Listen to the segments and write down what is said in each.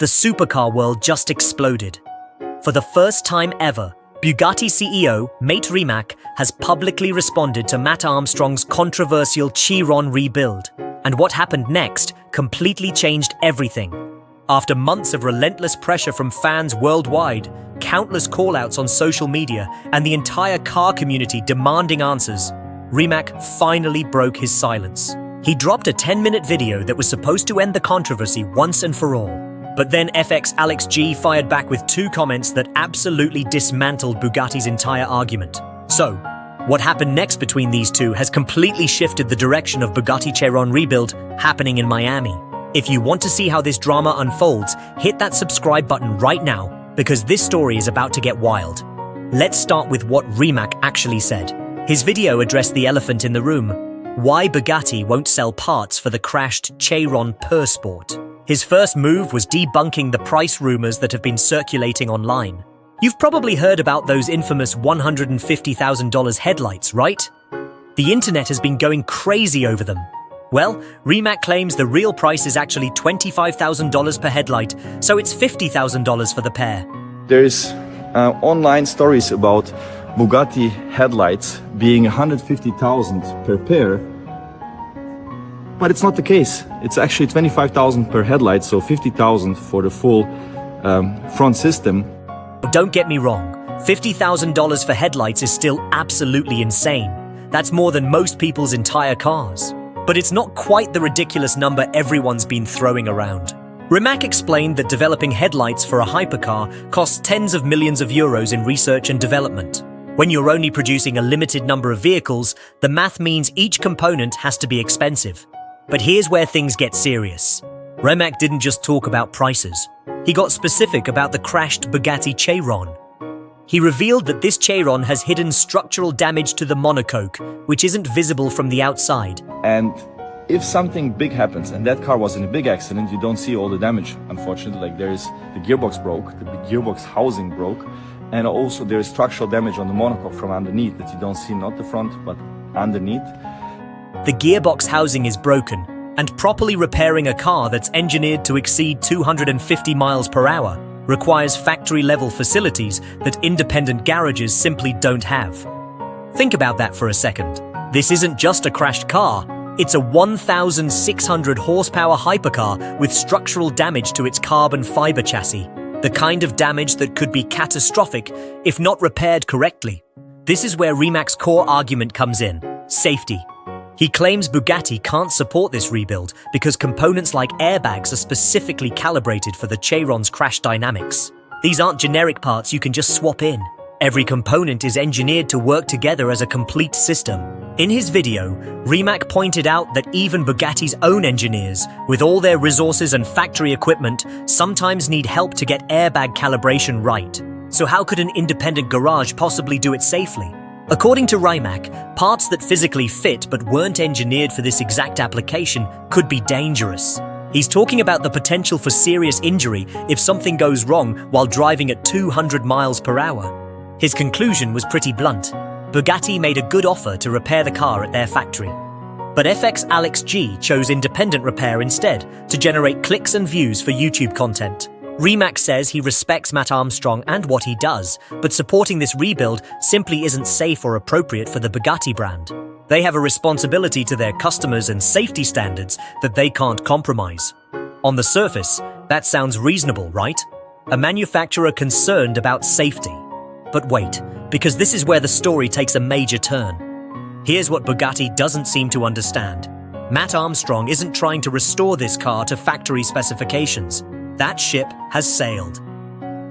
the supercar world just exploded. For the first time ever, Bugatti CEO Mate Rimac has publicly responded to Matt Armstrong's controversial Chiron rebuild. And what happened next completely changed everything. After months of relentless pressure from fans worldwide, countless callouts on social media, and the entire car community demanding answers, Rimac finally broke his silence. He dropped a 10-minute video that was supposed to end the controversy once and for all. But then FX Alex G fired back with two comments that absolutely dismantled Bugatti's entire argument. So, what happened next between these two has completely shifted the direction of Bugatti Chiron rebuild happening in Miami. If you want to see how this drama unfolds, hit that subscribe button right now, because this story is about to get wild. Let's start with what Rimac actually said. His video addressed the elephant in the room: why Bugatti won't sell parts for the crashed Chiron Pur Sport. His first move was debunking the price rumors that have been circulating online. You've probably heard about those infamous $150,000 headlights, right? The internet has been going crazy over them. Well, Rimac claims the real price is actually $25,000 per headlight, so it's $50,000 for the pair. There's online stories about Bugatti headlights being $150,000 per pair, but it's not the case. It's actually $25,000 per headlight, so $50,000 for the full front system. Don't get me wrong, $50,000 for headlights is still absolutely insane. That's more than most people's entire cars. But it's not quite the ridiculous number everyone's been throwing around. Rimac explained that developing headlights for a hypercar costs tens of millions of euros in research and development. When you're only producing a limited number of vehicles, the math means each component has to be expensive. But here's where things get serious. Rimac didn't just talk about prices. He got specific about the crashed Bugatti Chiron. He revealed that this Chiron has hidden structural damage to the monocoque, which isn't visible from the outside. And if something big happens, and that car was in a big accident, you don't see all the damage, unfortunately. Like the gearbox broke, the gearbox housing broke, and also there is structural damage on the monocoque from underneath that you don't see, not the front, but underneath. The gearbox housing is broken, and properly repairing a car that's engineered to exceed 250 miles per hour requires factory-level facilities that independent garages simply don't have. Think about that for a second. This isn't just a crashed car, it's a 1,600 horsepower hypercar with structural damage to its carbon fiber chassis, the kind of damage that could be catastrophic if not repaired correctly. This is where Rimac's core argument comes in: safety. He claims Bugatti can't support this rebuild because components like airbags are specifically calibrated for the Chiron's crash dynamics. These aren't generic parts you can just swap in. Every component is engineered to work together as a complete system. In his video, Rimac pointed out that even Bugatti's own engineers, with all their resources and factory equipment, sometimes need help to get airbag calibration right. So how could an independent garage possibly do it safely? According to Rimac, parts that physically fit but weren't engineered for this exact application could be dangerous. He's talking about the potential for serious injury if something goes wrong while driving at 200 miles per hour. His conclusion was pretty blunt. Bugatti made a good offer to repair the car at their factory. But FX Alex G chose independent repair instead to generate clicks and views for YouTube content. Rimac says he respects Matt Armstrong and what he does, but supporting this rebuild simply isn't safe or appropriate for the Bugatti brand. They have a responsibility to their customers and safety standards that they can't compromise. On the surface, that sounds reasonable, right? A manufacturer concerned about safety. But wait, because this is where the story takes a major turn. Here's what Bugatti doesn't seem to understand. Matt Armstrong isn't trying to restore this car to factory specifications. That ship has sailed.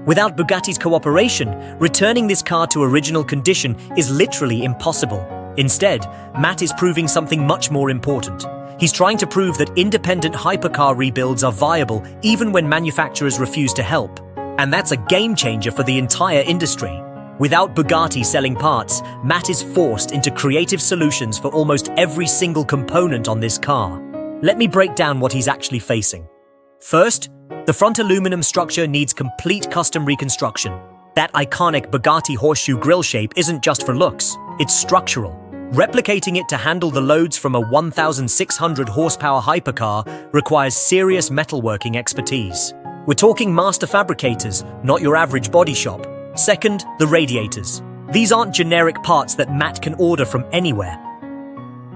Without Bugatti's cooperation, returning this car to original condition is literally impossible. Instead, Matt is proving something much more important. He's trying to prove that independent hypercar rebuilds are viable even when manufacturers refuse to help. And that's a game changer for the entire industry. Without Bugatti selling parts, Matt is forced into creative solutions for almost every single component on this car. Let me break down what he's actually facing. First, the front aluminum structure needs complete custom reconstruction. That iconic Bugatti horseshoe grille shape isn't just for looks, it's structural. Replicating it to handle the loads from a 1,600 horsepower hypercar requires serious metalworking expertise. We're talking master fabricators, not your average body shop. Second, the radiators. These aren't generic parts that Matt can order from anywhere.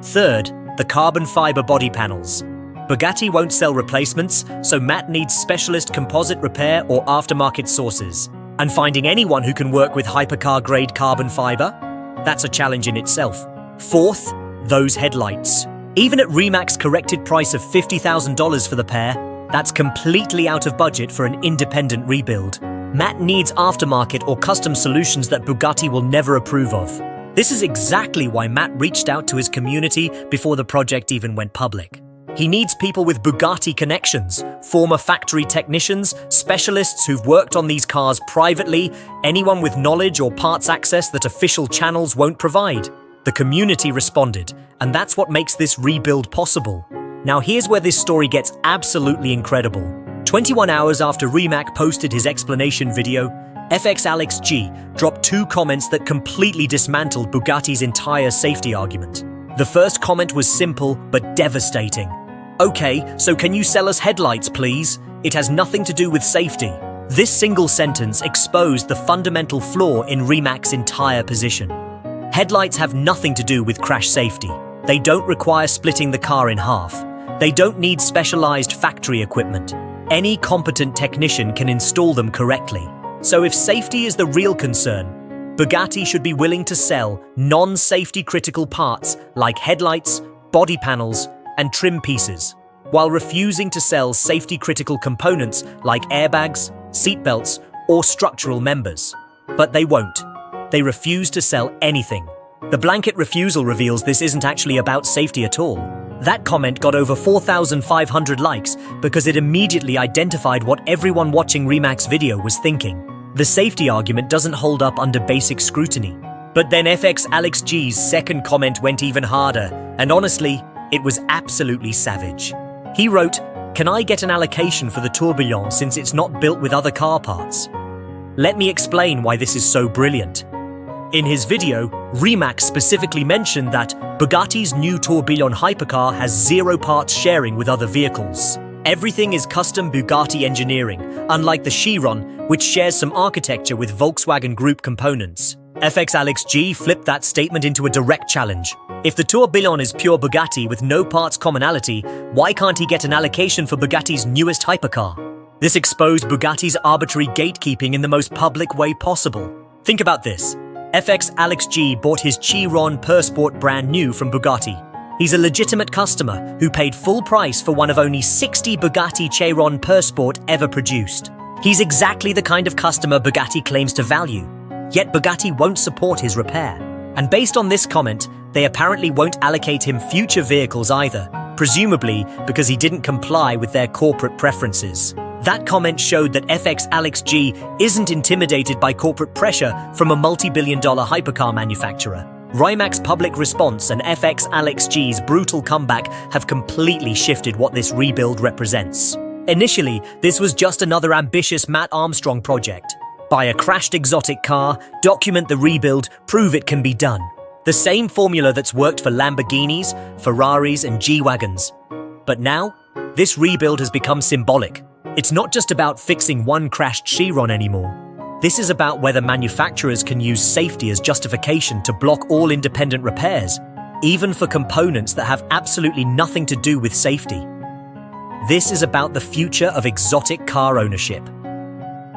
Third, the carbon fiber body panels. Bugatti won't sell replacements, so Matt needs specialist composite repair or aftermarket sources. And finding anyone who can work with hypercar-grade carbon fiber? That's a challenge in itself. Fourth, those headlights. Even at Rimac's corrected price of $50,000 for the pair, that's completely out of budget for an independent rebuild. Matt needs aftermarket or custom solutions that Bugatti will never approve of. This is exactly why Matt reached out to his community before the project even went public. He needs people with Bugatti connections, former factory technicians, specialists who've worked on these cars privately, anyone with knowledge or parts access that official channels won't provide. The community responded, and that's what makes this rebuild possible. Now here's where this story gets absolutely incredible. 21 hours after Rimac posted his explanation video, FX Alex G dropped 2 comments that completely dismantled Bugatti's entire safety argument. The first comment was simple but devastating. "Okay, so can you sell us headlights, please? It has nothing to do with safety." This single sentence exposed the fundamental flaw in Rimac's entire position. Headlights have nothing to do with crash safety. They don't require splitting the car in half. They don't need specialized factory equipment. Any competent technician can install them correctly. So if safety is the real concern, Bugatti should be willing to sell non-safety critical parts like headlights, body panels, and trim pieces, while refusing to sell safety critical components like airbags, seatbelts, or structural members. But they won't. They refuse to sell anything. The blanket refusal reveals this isn't actually about safety at all. That comment got over 4,500 likes because it immediately identified what everyone watching Rimac's video was thinking. The safety argument doesn't hold up under basic scrutiny. But then FX Alex G's second comment went even harder, and honestly, it was absolutely savage. He wrote, "Can I get an allocation for the tourbillon since it's not built with other car parts?" Let me explain why this is so brilliant. In his video, Rimac specifically mentioned that Bugatti's new tourbillon hypercar has 0 parts sharing with other vehicles. Everything is custom Bugatti engineering, unlike the Chiron, which shares some architecture with Volkswagen Group components. FX Alex G flipped that statement into a direct challenge. If the tourbillon is pure Bugatti with no parts commonality, why can't he get an allocation for Bugatti's newest hypercar? This exposed Bugatti's arbitrary gatekeeping in the most public way possible. Think about this. FX Alex G bought his Chiron Pur Sport brand new from Bugatti. He's a legitimate customer who paid full price for one of only 60 Bugatti Chiron Pur Sport ever produced. He's exactly the kind of customer Bugatti claims to value. Yet Bugatti won't support his repair. And based on this comment, they apparently won't allocate him future vehicles either, presumably because he didn't comply with their corporate preferences. That comment showed that FX Alex G isn't intimidated by corporate pressure from a multi-billion-dollar hypercar manufacturer. Rimac's public response and FX Alex G's brutal comeback have completely shifted what this rebuild represents. Initially, this was just another ambitious Matt Armstrong project. Buy a crashed exotic car, document the rebuild, prove it can be done. The same formula that's worked for Lamborghinis, Ferraris, and G-Wagons. But now, this rebuild has become symbolic. It's not just about fixing one crashed Chiron anymore. This is about whether manufacturers can use safety as justification to block all independent repairs, even for components that have absolutely nothing to do with safety. This is about the future of exotic car ownership.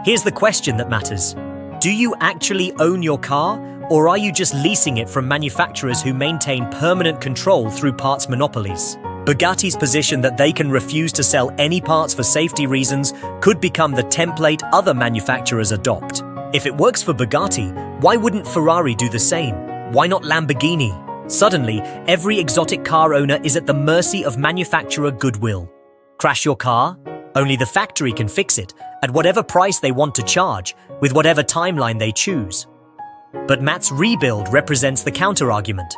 Here's the question that matters. Do you actually own your car, or are you just leasing it from manufacturers who maintain permanent control through parts monopolies? Bugatti's position that they can refuse to sell any parts for safety reasons could become the template other manufacturers adopt. If it works for Bugatti, why wouldn't Ferrari do the same? Why not Lamborghini? Suddenly, every exotic car owner is at the mercy of manufacturer goodwill. Crash your car? Only the factory can fix it, at whatever price they want to charge, with whatever timeline they choose. But Matt's rebuild represents the counter-argument.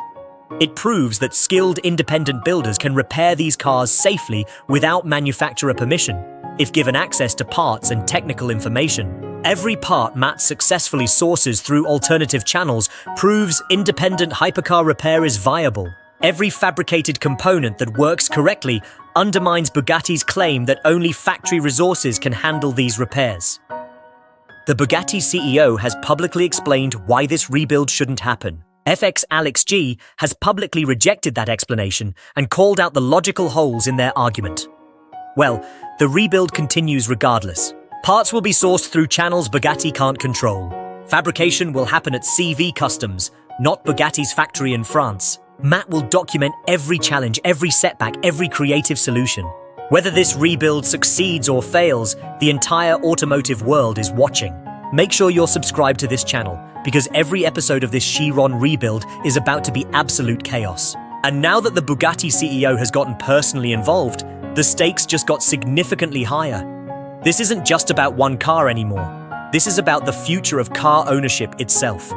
It proves that skilled independent builders can repair these cars safely without manufacturer permission, if given access to parts and technical information. Every part Matt successfully sources through alternative channels proves independent hypercar repair is viable. Every fabricated component that works correctly undermines Bugatti's claim that only factory resources can handle these repairs. The Bugatti CEO has publicly explained why this rebuild shouldn't happen. FX Alex G has publicly rejected that explanation and called out the logical holes in their argument. Well, the rebuild continues regardless. Parts will be sourced through channels Bugatti can't control. Fabrication will happen at CV Customs, not Bugatti's factory in France. Matt will document every challenge, every setback, every creative solution. Whether this rebuild succeeds or fails, the entire automotive world is watching. Make sure you're subscribed to this channel, because every episode of this Chiron rebuild is about to be absolute chaos. And now that the Bugatti CEO has gotten personally involved, the stakes just got significantly higher. This isn't just about one car anymore. This is about the future of car ownership itself.